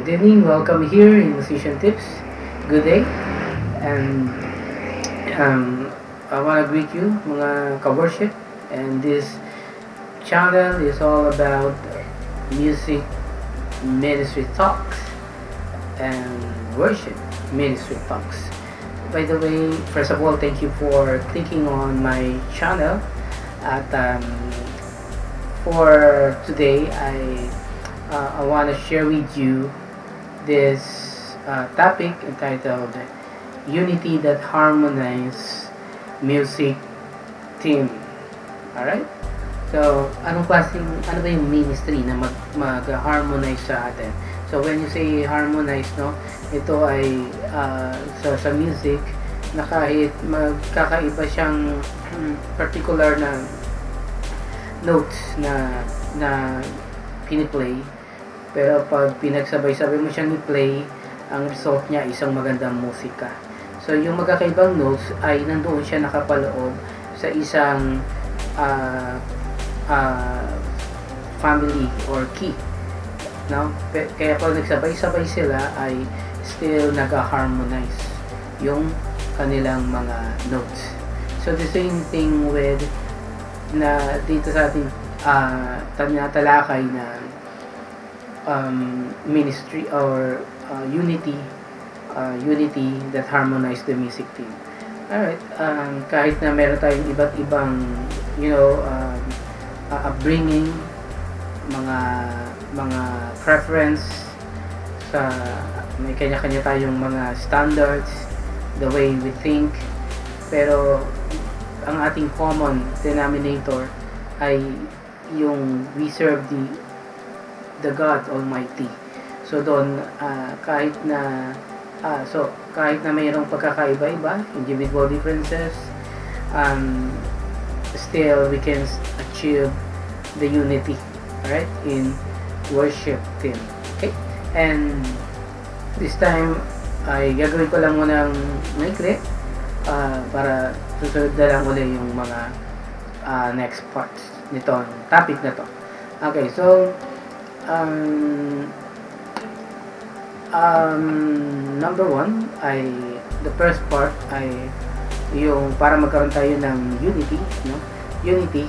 Good evening, welcome here in Musician Tips. Good day, and I want to greet you mga ka-worship, and this channel is all about music ministry talks and worship ministry talks. By the way, first of all, thank you for clicking on my channel. At for today, I want to share with you this topic entitled Unity That Harmonize Music Team. Alright? So, ano ba yung ministry na mag-harmonize sa atin? So, when you say harmonize, no, ito ay sa music na kahit magkakaiba siyang particular na notes na piniplay, pero pag pinagsabay-sabay mo siyang i-play, ang result niya isang magandang musika. So, yung magkakaibang notes ay nandoon siya nakapaloob sa isang family or key. No? Kaya pag nagsabay-sabay sila ay still nag-harmonize yung kanilang mga notes. So, the same thing with na dito sa ating tinatalakay na ministry or unity that harmonize the music team. Alright, kahit na meron tayong iba't ibang upbringing, mga preference, sa may kanya-kanya tayong mga standards, the way we think, pero ang ating common denominator ay yung we serve the God Almighty. So doon kahit na mayroong pagkakaiba-iba, individual differences, still we can achieve the unity, right, in worship team. Okay? And this time ay gagawin ko lang muna ng maikli para susunod na lang ulit yung mga next parts nito, topic na to. Okay, so number one ay the first part ay yung para magkaroon tayo ng unity, no? Unity.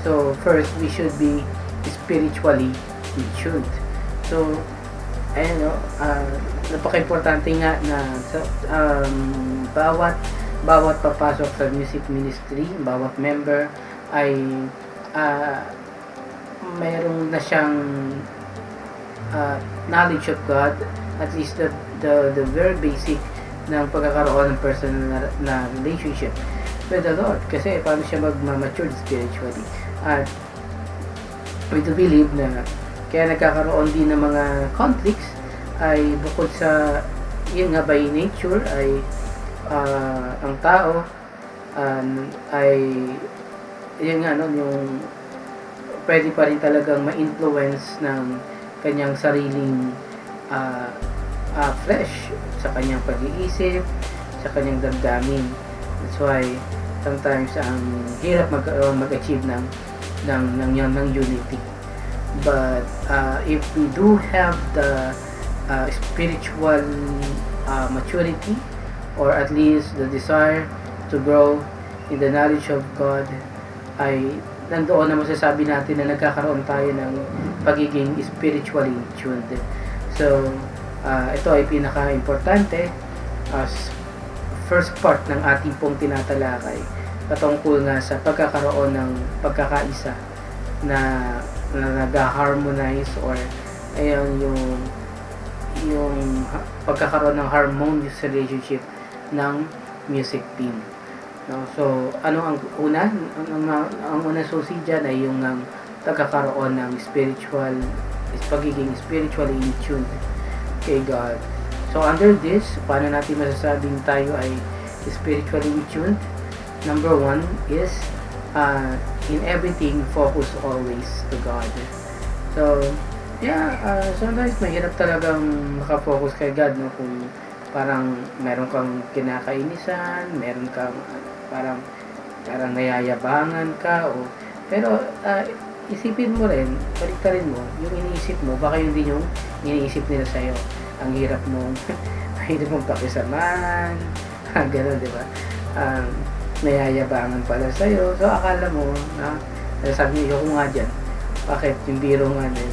So first we should be spiritually tuned. So napaka-importante nga na bawat papasok sa music ministry, bawat member ay mayroon na siyang knowledge of God, at least the very basic ng pagkakaroon ng personal na relationship with the Lord, kasi paano siya mag-mature spiritually. At we do believe na kaya nagkakaroon din ng mga conflicts ay bukod sa yun nga, by nature ay ang tao ay yun nga, no, yung pwede pa rin talagang ma-influence ng kanyang sariling flesh sa kanyang pag-iisip, sa kanyang damdamin. That's why sometimes ang hirap mag-achieve ng unity. But if we do have the spiritual maturity, or at least the desire to grow in the knowledge of God, ay nandoon na masasabi natin na nagkakaroon tayo ng pagiging spiritually tuned. So, ito ay pinaka-importante as first part ng ating pong tinatalakay patungkol nga sa pagkakaroon ng pagkakaisa na nag-harmonize, or ayun yung pagkakaroon ng harmonious relationship ng music team. No? So, ano ang una? Ang una susi dyan ay yung pagkakaroon ng pagiging spiritually in tune kay God. So, under this, paano natin masasabing tayo ay spiritually in tune? Number one is in everything, focus always to God. So, sometimes mahirap talagang makafocus kay God, no? Kung parang meron kang kinakainisan, meron kang parang nayayabangan ka, pero isipin mo rin, baliktarin mo, yung iniisip mo, baka yun din yung iniisip nila sa'yo. Ang hirap mong, hirap mong pakisaman, gano'n, di ba? Nayayabangan pala sa'yo. So, akala mo, na, sabi niyo, ko nga dyan, bakit yung biro nga din,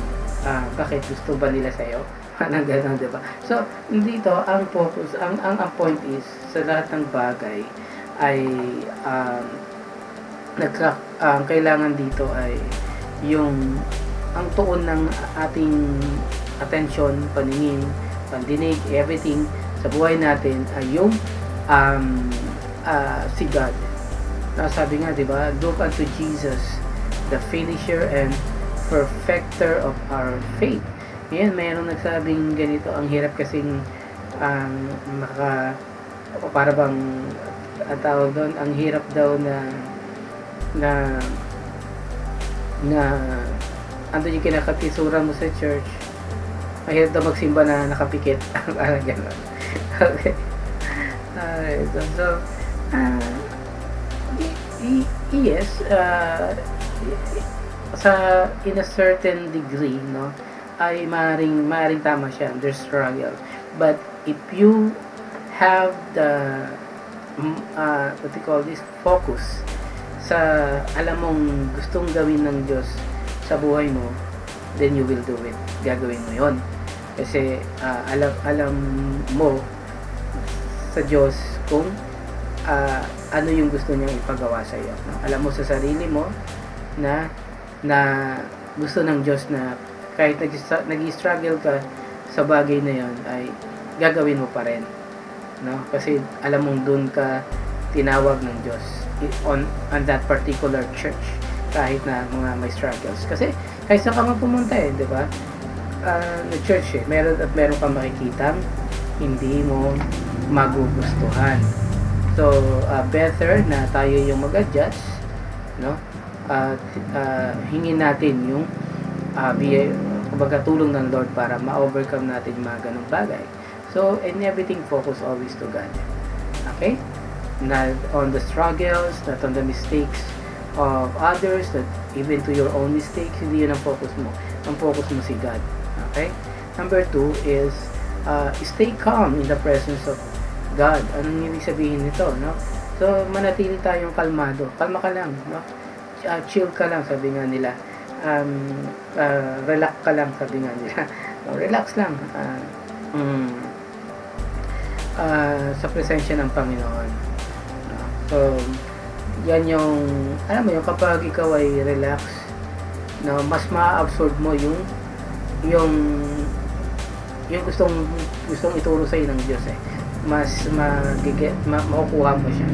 bakit gusto ba nila sa'yo? Parang gano'n, di ba? So, dito, ang focus, ang point is, sa lahat ng bagay, ay, kailangan dito ay yung ang tuon ng ating attention, paningin, pandinig, everything sa buhay natin ay yung si God. Sabi nga, di ba? Look unto Jesus, the finisher and perfecter of our faith. Yan, mayroong nagsabing ganito, ang hirap kasing para bang ang tawag doon, ang hirap daw na andun yung kinakatisura mo sa church. Mahirap daw magsimba na nakapikit. Parang gano'n. Okay. So, yes, in a certain degree, no, ay maring tama siya. There's struggle. But if you have the what you call this, focus sa alam mong gustong gawin ng Diyos sa buhay mo, then you will do it. Gagawin mo yon. Kasi alam mo sa Diyos kung ano yung gusto niyang ipagawa sa iyo. No? Alam mo sa sarili mo na gusto ng Diyos na kahit nag-struggle ka sa bagay na yon ay gagawin mo pa rin. No? Kasi alam mong doon ka tinawag ng Diyos on that particular church, kahit na mga may struggles. Kasi kahit saan ka magpumunta di ba? Na church meron kang makikitang hindi mo magugustuhan. So better na tayo yung mag-adjust, no? At hingin natin yung kumbaga tulong ng Lord para ma-overcome natin mga ganong bagay. So in everything, focus always to God. Okay? Not on the struggles, not on the mistakes of others, not even to your own mistakes. Hindi yun ang focus mo. Ang focus mo si God. Okay? Number 2 is stay calm in the presence of God. Anong ibig sabihin nito, no? So, manatili tayong kalmado. Kalma ka lang, no? Chill ka lang, sabi nga nila. Relax ka lang, sabi nga nila. Relax lang. Sa presensya ng Panginoon. So, yan yung, alam mo yung kapag ikaw ay relax, no, mas ma-absorb mo yung gustong ituro sa iyo ng Diyos mas makukuha mo siya,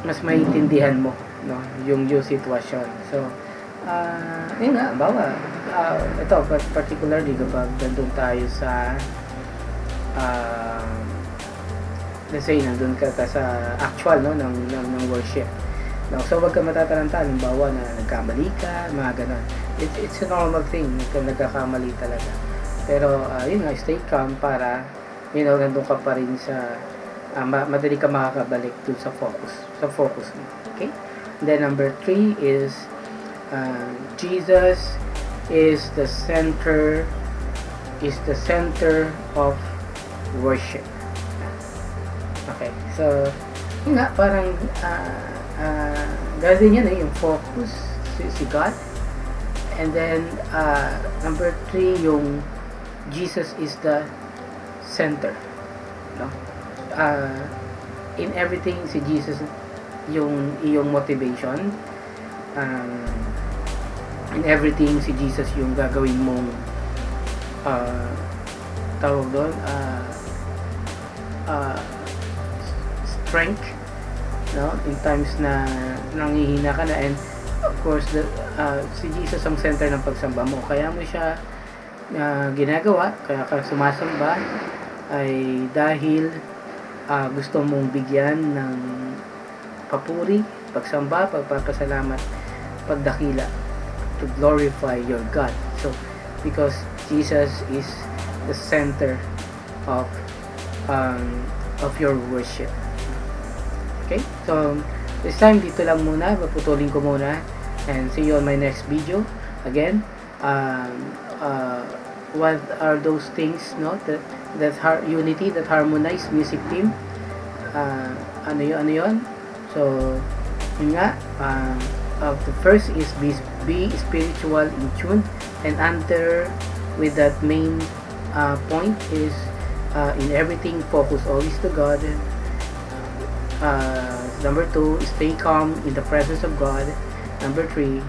mas maiintindihan mo, no, yung sitwasyon. So yun nga, bawa ito particularly kapag nandun tayo sa let's say nandun ka sa actual, no, ng worship, no? So wag ka matataranta, halimbawa na nagkamali ka, mga ganon. It's a normal thing kung nagkakamali talaga, pero yun nga, stay calm para nandun ka pa rin sa madali ka makakabalik dun sa focus mo. Okay? And then number 3 is Jesus is the center of worship. Okay, so yun nga, parang gawin yan yung focus si God. And then number 3, yung Jesus is the center, no? In everything, si Jesus yung iyong motivation. In everything, si Jesus yung gagawin mong tawag doon, strength, no, in times na nanghihina ka na. And of course si Jesus ang center ng pagsamba mo, kaya mo siya ginagawa, kaya ka sumasamba ay dahil gusto mong bigyan ng papuri, pagsamba, pagpapasalamat, pagdakila, to glorify your God. So because Jesus is the center of your worship. Okay, so This time, dito lang muna. Paputulin ko muna. And see you on my next video. Again, what are those things, no? That unity, that harmonized music team. Ano yun? So, yun nga. The first is be spiritual in tune. And under with that main point is in everything, focus always to God. Number 2, stay calm in the presence of God. Number 3,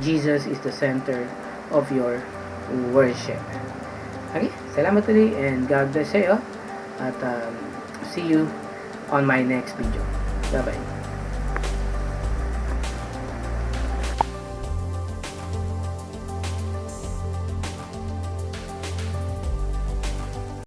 Jesus is the center of your worship. Okay, salamat ulit and God bless sa'yo. At see you on my next video. Bye-bye.